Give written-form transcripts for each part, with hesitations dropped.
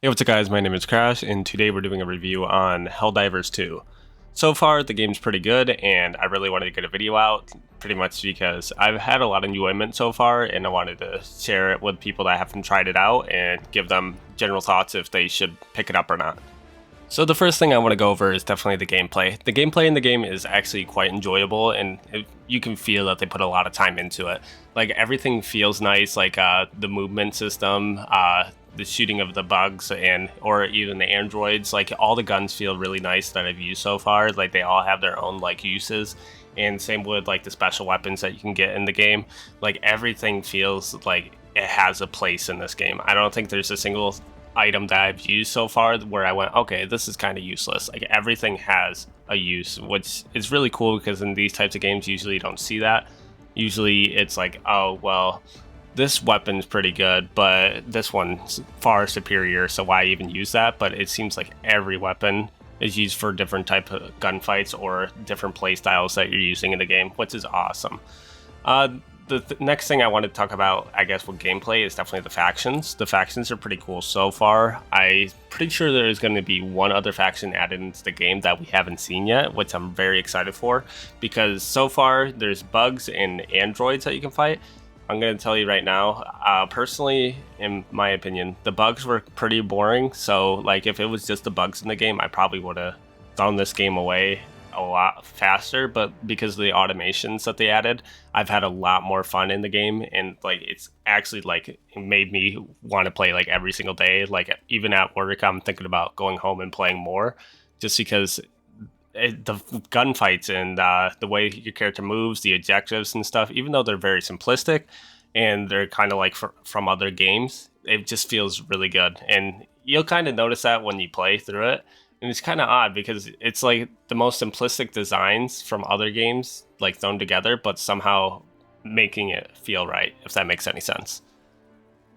Hey, what's up guys, my name is Crash, and today we're doing a review on Helldivers 2. So far, the game's pretty good, and I really wanted to get a video out, pretty much because I've had a lot of enjoyment so far, and I wanted to share it with people that haven't tried it out, and give them general thoughts if they should pick it up or not. So the first thing I want to go over is definitely the gameplay. The gameplay in the game is actually quite enjoyable, and you can feel that they put a lot of time into it. Like, everything feels nice, like the movement system, the shooting of the bugs, or even the androids. Like, all the guns feel really nice that I've used so far. Like, they all have their own like uses, and same with like the special weapons that you can get in the game. Like, everything feels like it has a place in this game. I don't think there's a single item that I've used so far where I went, okay, this is kind of useless. Like, everything has a use, which is really cool because in these types of games usually you don't see that. Usually it's like, oh well, this weapon's pretty good, but this one's far superior, so why even use that? But it seems like every weapon is used for different type of gunfights or different play styles that you're using in the game, which is awesome. The next thing I want to talk about, I guess, with gameplay is definitely the factions. The factions are pretty cool so far. I'm pretty sure there is going to be one other faction added into the game that we haven't seen yet, which I'm very excited for, because so far there's bugs and androids that you can fight. I'm going to tell you right now, personally, in my opinion, the bugs were pretty boring. So, like, if it was just the bugs in the game, I probably would have thrown this game away a lot faster. But because of the automations that they added, I've had a lot more fun in the game, and like, it's actually like it made me want to play like every single day. Like, even at work, I'm thinking about going home and playing more, just because the gunfights and the way your character moves, the objectives and stuff, even though they're very simplistic and they're kind of like from other games, it just feels really good. And you'll kind of notice that when you play through it. And it's kind of odd because it's like the most simplistic designs from other games, like, thrown together, but somehow making it feel right, if that makes any sense.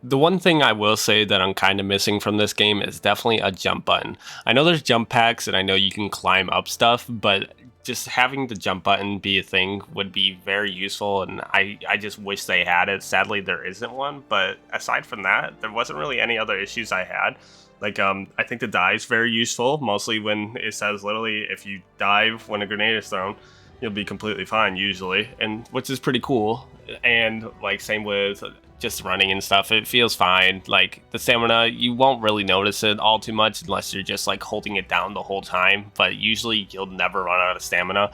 The one thing I will say that I'm kind of missing from this game is definitely a jump button. I know there's jump packs and I know you can climb up stuff, but just having the jump button be a thing would be very useful, and I just wish they had it. Sadly, there isn't one, but aside from that, there wasn't really any other issues I had. Like, I think the dive's very useful, mostly when it says literally if you dive when a grenade is thrown, you'll be completely fine usually, and which is pretty cool. And like, same with just running and stuff, it feels fine. Like, the stamina, you won't really notice it all too much unless you're just like holding it down the whole time, but usually you'll never run out of stamina.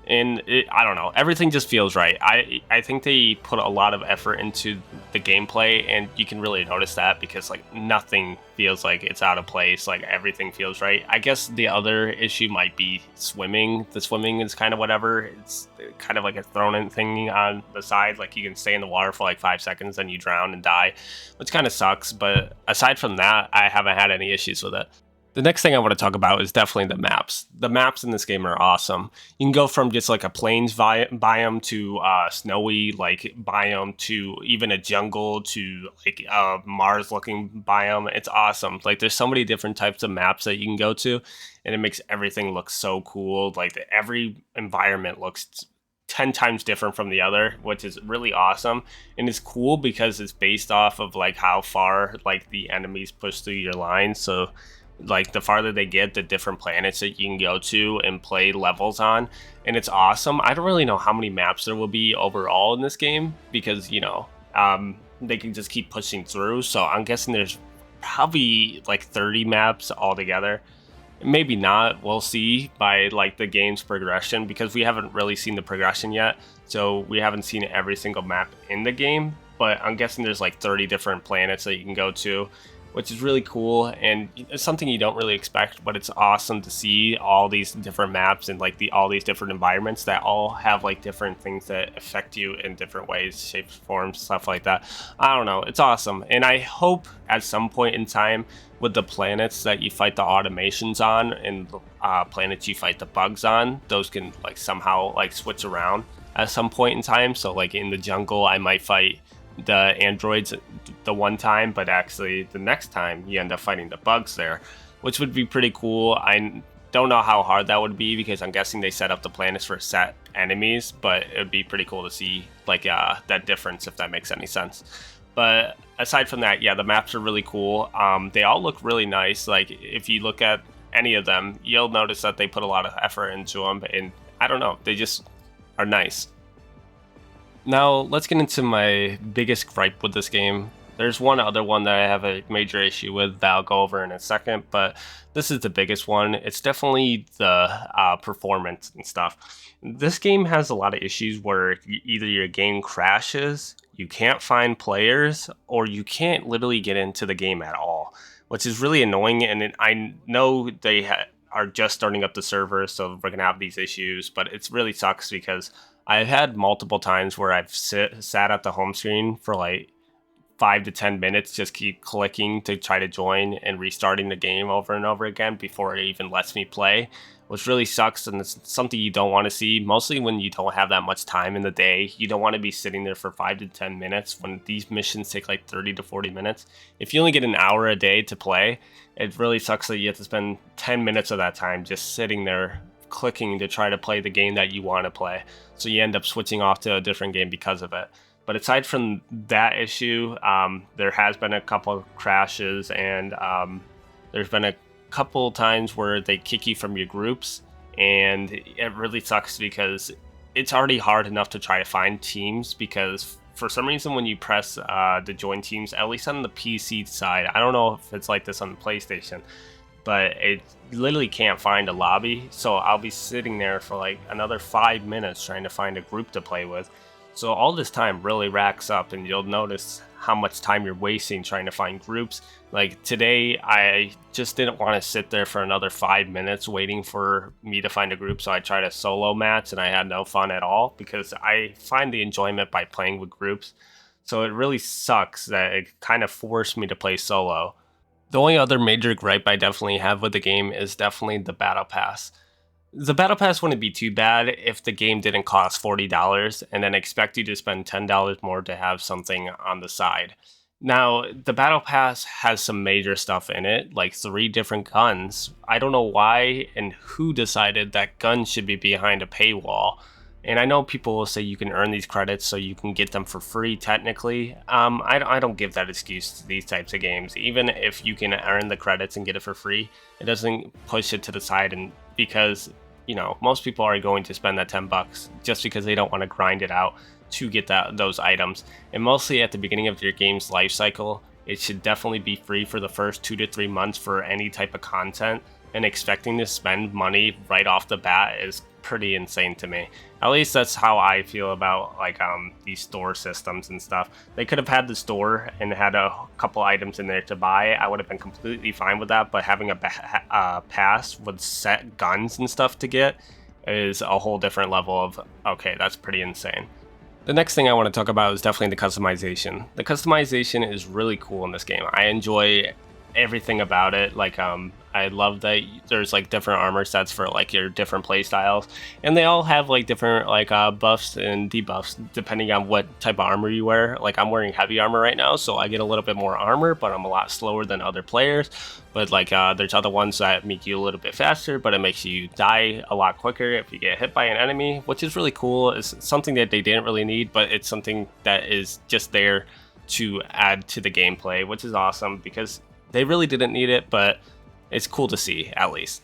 And I don't know, everything just feels right. I think they put a lot of effort into the gameplay, and you can really notice that because like nothing feels like it's out of place. Like, everything feels right. I guess the other issue might be swimming. The swimming is kind of whatever. It's kind of like a thrown in thing on the side. Like, you can stay in the water for like 5 seconds, then you drown and die, which kind of sucks. But aside from that, I haven't had any issues with it. The next thing I want to talk about is definitely the maps. The maps in this game are awesome. You can go from just like a plains biome to a snowy like biome to even a jungle to like a Mars-looking biome. It's awesome. Like, there's so many different types of maps that you can go to, and it makes everything look so cool. Like, every environment looks 10 times different from the other, which is really awesome. And it's cool because it's based off of like how far like the enemies push through your lines. So like, the farther they get, the different planets that you can go to and play levels on, and it's awesome. I don't really know how many maps there will be overall in this game because, you know, they can just keep pushing through, so I'm guessing there's probably like 30 maps altogether. Maybe not, we'll see by like the game's progression, because we haven't really seen the progression yet, so we haven't seen every single map in the game, but I'm guessing there's like 30 different planets that you can go to, which is really cool, and it's something you don't really expect, but it's awesome to see all these different maps and like all these different environments that all have like different things that affect you in different ways, shapes, forms, stuff like that. I don't know, it's awesome, and I hope at some point in time with the planets that you fight the automations on and planets you fight the bugs on, those can like somehow like switch around at some point in time. So like in the jungle, I might fight the androids the one time, but actually the next time you end up fighting the bugs there, which would be pretty cool. I don't know how hard that would be because I'm guessing they set up the planets for set enemies, but it would be pretty cool to see like that difference, if that makes any sense. But aside from that, yeah, the maps are really cool. They all look really nice. Like if you look at any of them, you'll notice that they put a lot of effort into them, and I don't know, they just are nice. Now let's get into my biggest gripe with this game. There's one other one that I have a major issue with that I'll go over in a second, but this is the biggest one. It's definitely the performance and stuff. This game has a lot of issues where either your game crashes, you can't find players, or you can't literally get into the game at all, which is really annoying. And I know they are just starting up the server, so we're gonna have these issues, but it really sucks because I've had multiple times where I've sat at the home screen for like 5 to 10 minutes, just keep clicking to try to join and restarting the game over and over again before it even lets me play, which really sucks. And it's something you don't want to see, mostly when you don't have that much time in the day. You don't want to be sitting there for 5 to 10 minutes when these missions take like 30 to 40 minutes. If you only get an hour a day to play, it really sucks that you have to spend 10 minutes of that time just sitting there clicking to try to play the game that you want to play. So you end up switching off to a different game because of it. But aside from that issue, there has been a couple of crashes, and there's been a couple times where they kick you from your groups, and it really sucks because it's already hard enough to try to find teams, because for some reason when you press the join teams, at least on the PC side, I don't know if it's like this on the PlayStation, but it literally can't find a lobby. So I'll be sitting there for like another 5 minutes trying to find a group to play with. So all this time really racks up, and you'll notice how much time you're wasting trying to find groups. Like today, I just didn't want to sit there for another 5 minutes waiting for me to find a group, so I tried a solo match and I had no fun at all because I find the enjoyment by playing with groups. So it really sucks that it kind of forced me to play solo. The only other major gripe I definitely have with the game is definitely the Battle Pass. The Battle Pass wouldn't be too bad if the game didn't cost $40 and then expect you to spend $10 more to have something on the side. Now, the Battle Pass has some major stuff in it, like 3 different guns. I don't know why and who decided that guns should be behind a paywall. And I know people will say you can earn these credits so you can get them for free technically. I don't give that excuse to these types of games. Even if you can earn the credits and get it for free, it doesn't push it to the side, and because most people are going to spend that $10 just because they don't want to grind it out to get those items. And mostly at the beginning of your game's life cycle, it should definitely be free for the first 2 to 3 months for any type of content. And expecting to spend money right off the bat is pretty insane to me. At least that's how I feel about like these store systems and stuff. They could have had the store and had a couple items in there to buy. I would have been completely fine with that. But having a pass with set guns and stuff to get is a whole different level of, okay, that's pretty insane. The next thing I want to talk about is definitely the customization. The customization is really cool in this game. I enjoy everything about it. Like I love that there's like different armor sets for like your different play styles, and they all have like different like buffs and debuffs depending on what type of armor you wear. Like I'm wearing heavy armor right now, so I get a little bit more armor, but I'm a lot slower than other players. But like there's other ones that make you a little bit faster, but it makes you die a lot quicker if you get hit by an enemy, which is really cool. It's something that they didn't really need, but it's something that is just there to add to the gameplay, which is awesome because they really didn't need it, but it's cool to see, at least.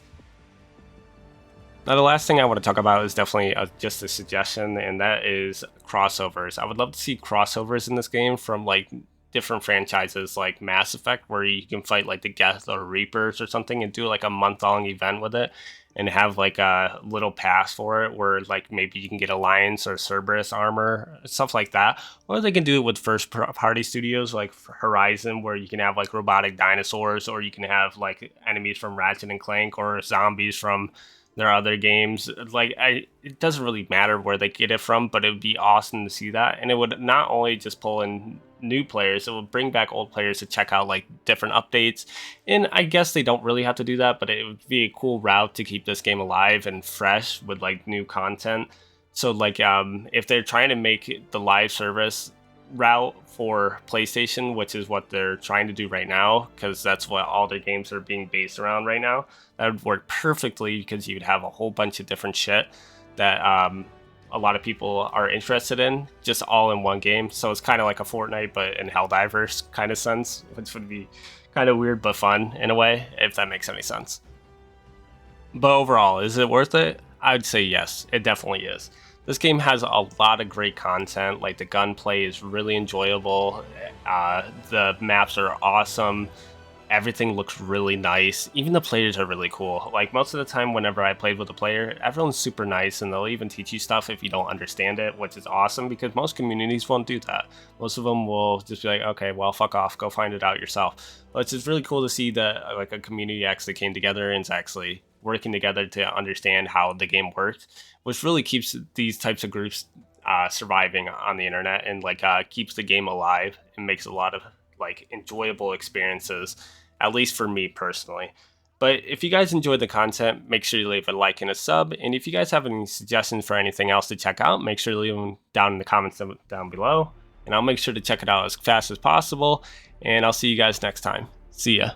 Now, the last thing I want to talk about is definitely just a suggestion, and that is crossovers. I would love to see crossovers in this game from like different franchises like Mass Effect, where you can fight like the Geth or Reapers or something and do like a month-long event with it, and have like a little pass for it where like maybe you can get Alliance or Cerberus armor, stuff like that. Or they can do it with first party studios like Horizon, where you can have like robotic dinosaurs, or you can have like enemies from Ratchet and Clank, or zombies from their other games. Like it doesn't really matter where they get it from, but it would be awesome to see that. And it would not only just pull in new players, it will bring back old players to check out like different updates. And I guess they don't really have to do that, but it would be a cool route to keep this game alive and fresh with like new content. So like if they're trying to make the live service route for PlayStation, which is what they're trying to do right now, because that's what all their games are being based around right now, that would work perfectly, because you'd have a whole bunch of different shit that a lot of people are interested in, just all in one game. So it's kind of like a Fortnite, but in Helldivers kind of sense, which would be kind of weird but fun in a way, if that makes any sense. But overall, is it worth it? I would say yes, it definitely is. This game has a lot of great content, like the gunplay is really enjoyable, the maps are awesome, everything looks really nice, even the players are really cool. Like most of the time whenever I played with a player, everyone's super nice and they'll even teach you stuff if you don't understand it, which is awesome because most communities won't do that. Most of them will just be like, okay, well, fuck off, go find it out yourself. But it's just really cool to see that like a community actually came together and is actually working together to understand how the game works, which really keeps these types of groups surviving on the internet and like keeps the game alive and makes a lot of like enjoyable experiences, at least for me personally. But if you guys enjoyed the content, make sure you leave a like and a sub. And if you guys have any suggestions for anything else to check out, make sure to leave them down in the comments down below. And I'll make sure to check it out as fast as possible. And I'll see you guys next time. See ya.